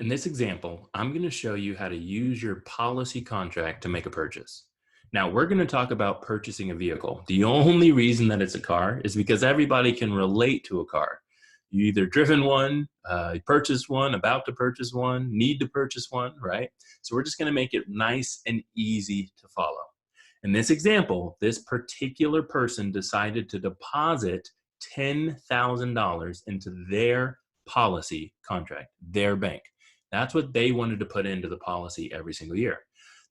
In this example, I'm going to show you how to use your policy contract to make a purchase. Now, we're going to talk about purchasing a vehicle. The only reason that it's a car is because everybody can relate to a car. You either driven one, purchased one, about to purchase one, need to purchase one, right? So we're just going to make it nice and easy to follow. In this example, this particular person decided to deposit $10,000 into their policy contract, their bank. That's what they wanted to put into the policy every single year.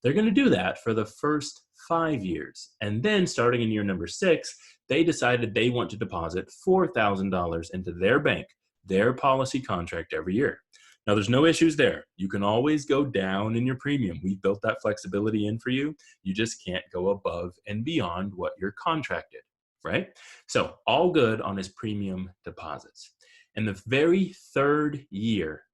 They're going to do that for the first 5 years. And then starting in year number 6, they decided they want to deposit $4,000 into their bank, their policy contract every year. Now, there's no issues there. You can always go down in your premium. We built that flexibility in for you. You just can't go above and beyond what you're contracted, right? So all good on his premium deposits. In the very third year,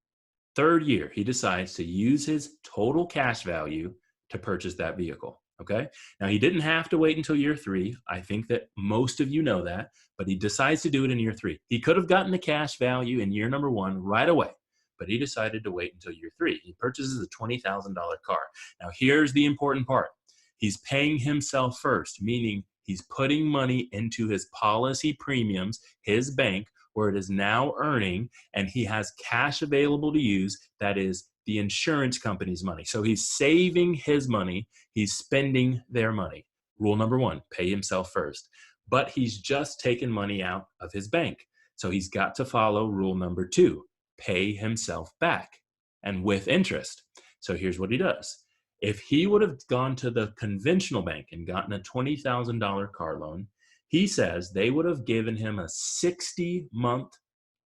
he decides to use his total cash value to purchase that vehicle. Okay. Now, he didn't have to wait until year 3. I think that most of you know that, but he decides to do it in year 3. He could have gotten the cash value in year number 1 right away, but he decided to wait until year 3. He purchases a $20,000 car. Now, here's the important part. He's paying himself first, meaning he's putting money into his policy premiums, his bank, where it is now earning, and he has cash available to use. That is the insurance company's money. So he's saving his money. He's spending their money. Rule number 1, pay himself first. But he's just taken money out of his bank. So he's got to follow rule number 2, pay himself back, and with interest. So here's what he does. If he would have gone to the conventional bank and gotten a $20,000 car loan, he says they would have given him a 60-month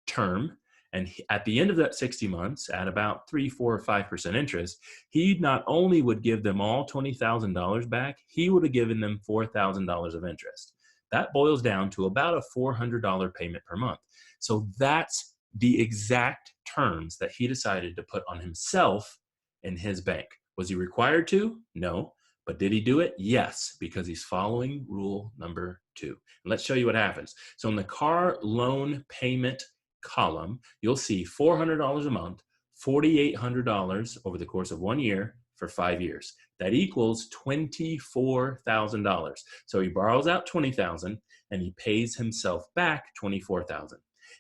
term. And at the end of that 60 months, at about 3, 4, or 5% interest, he not only would give them all $20,000 back, he would have given them $4,000 of interest. That boils down to about a $400 payment per month. So that's the exact terms that he decided to put on himself in his bank. Was he required to? No. But did he do it? Yes, because he's following rule number 2. And let's show you what happens. So in the car loan payment column, you'll see $400 a month, $4,800 over the course of 1 year for 5 years. That equals $24,000. So he borrows out $20,000 and he pays himself back $24,000.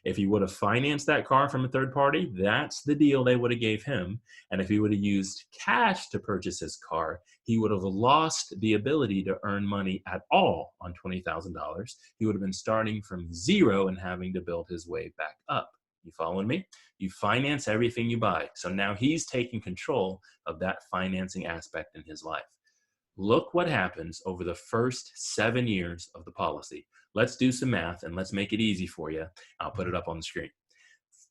If he would have financed that car from a third party, that's the deal they would have gave him. And if he would have used cash to purchase his car, he would have lost the ability to earn money at all on $20,000. He would have been starting from zero and having to build his way back up. You following me? You finance everything you buy. So now he's taking control of that financing aspect in his life. Look what happens over the first 7 years of the policy. Let's do some math and let's make it easy for you. I'll put it up on the screen.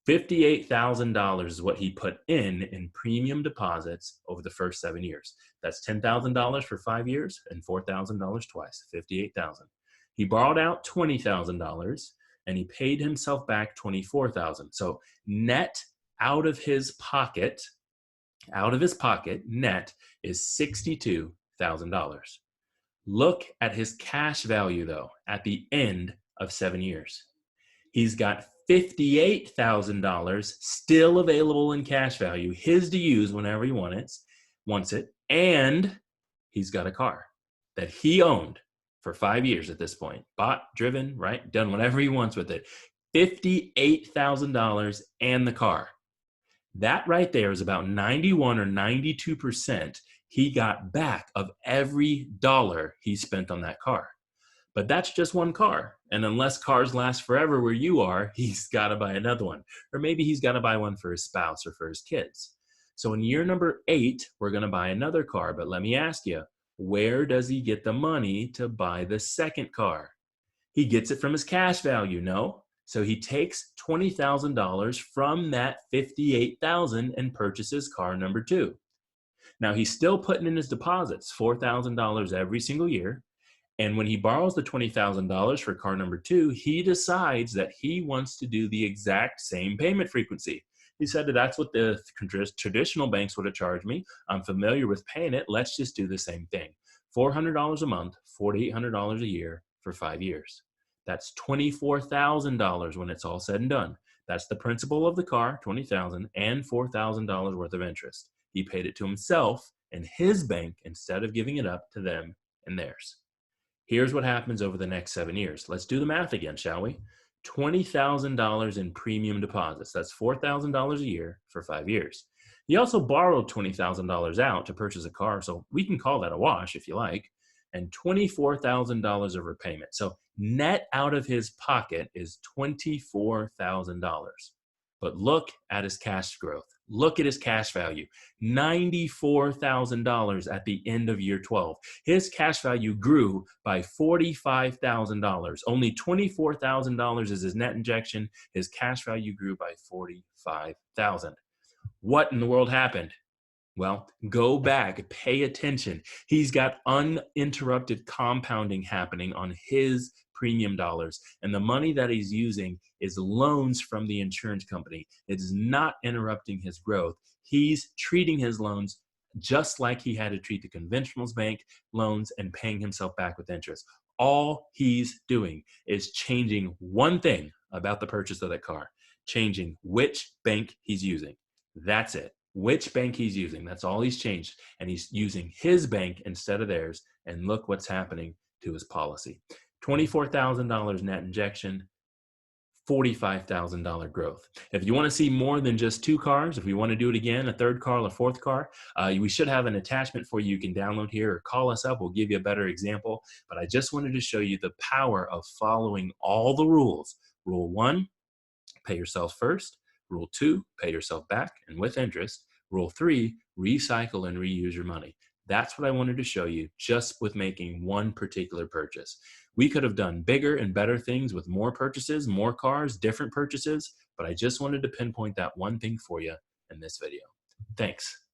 $58,000 is what he put in premium deposits over the first 7 years. That's $10,000 for 5 years and $4,000 twice, $58,000. He borrowed out $20,000 and he paid himself back $24,000. So net out of his pocket, net is $62,000. Look at his cash value, though, at the end of 7 years. He's got $58,000 still available in cash value, his to use whenever he wants it, and he's got a car that he owned for 5 years at this point. Bought, driven, right? Done whatever he wants with it. $58,000 and the car. That right there is about 91 or 92% he got back of every dollar he spent on that car. But that's just one car. And unless cars last forever where you are, he's got to buy another one. Or maybe he's got to buy one for his spouse or for his kids. So in year number 8, we're going to buy another car. But let me ask you, where does he get the money to buy the second car? He gets it from his cash value, no? So he takes $20,000 from that $58,000 and purchases car number 2. Now he's still putting in his deposits, $4,000 every single year. And when he borrows the $20,000 for car number 2, he decides that he wants to do the exact same payment frequency. He said that that's what the traditional banks would have charged me. I'm familiar with paying it. Let's just do the same thing. $400 a month, $4,800 a year for 5 years. That's $24,000 when it's all said and done. That's the principal of the car, $20,000, and $4,000 worth of interest. He paid it to himself and his bank instead of giving it up to them and theirs. Here's what happens over the next 7 years. Let's do the math again, shall we? $20,000 in premium deposits. That's $4,000 a year for 5 years. He also borrowed $20,000 out to purchase a car, so we can call that a wash if you like, and $24,000 of repayment. So net out of his pocket is $24,000. But look at his cash growth. Look at his cash value, $94,000 at the end of year 12. His cash value grew by $45,000. Only $24,000 is his net injection. His cash value grew by $45,000. What in the world happened? Well, go back, pay attention. He's got uninterrupted compounding happening on his premium dollars. And the money that he's using is loans from the insurance company. It's not interrupting his growth. He's treating his loans just like he had to treat the conventional bank loans and paying himself back with interest. All he's doing is changing one thing about the purchase of that car, changing which bank he's using. That's it. Which bank he's using. That's all he's changed. And he's using his bank instead of theirs. And look what's happening to his policy. $24,000 net injection, $45,000 growth. If you want to see more than just 2 cars, if we want to do it again, a 3rd car or 4th car, we should have an attachment for you. You can download here or call us up. We'll give you a better example. But I just wanted to show you the power of following all the rules. Rule 1, pay yourself first. Rule 2, pay yourself back and with interest. Rule 3, recycle and reuse your money. That's what I wanted to show you just with making one particular purchase. We could have done bigger and better things with more purchases, more cars, different purchases, but I just wanted to pinpoint that one thing for you in this video. Thanks.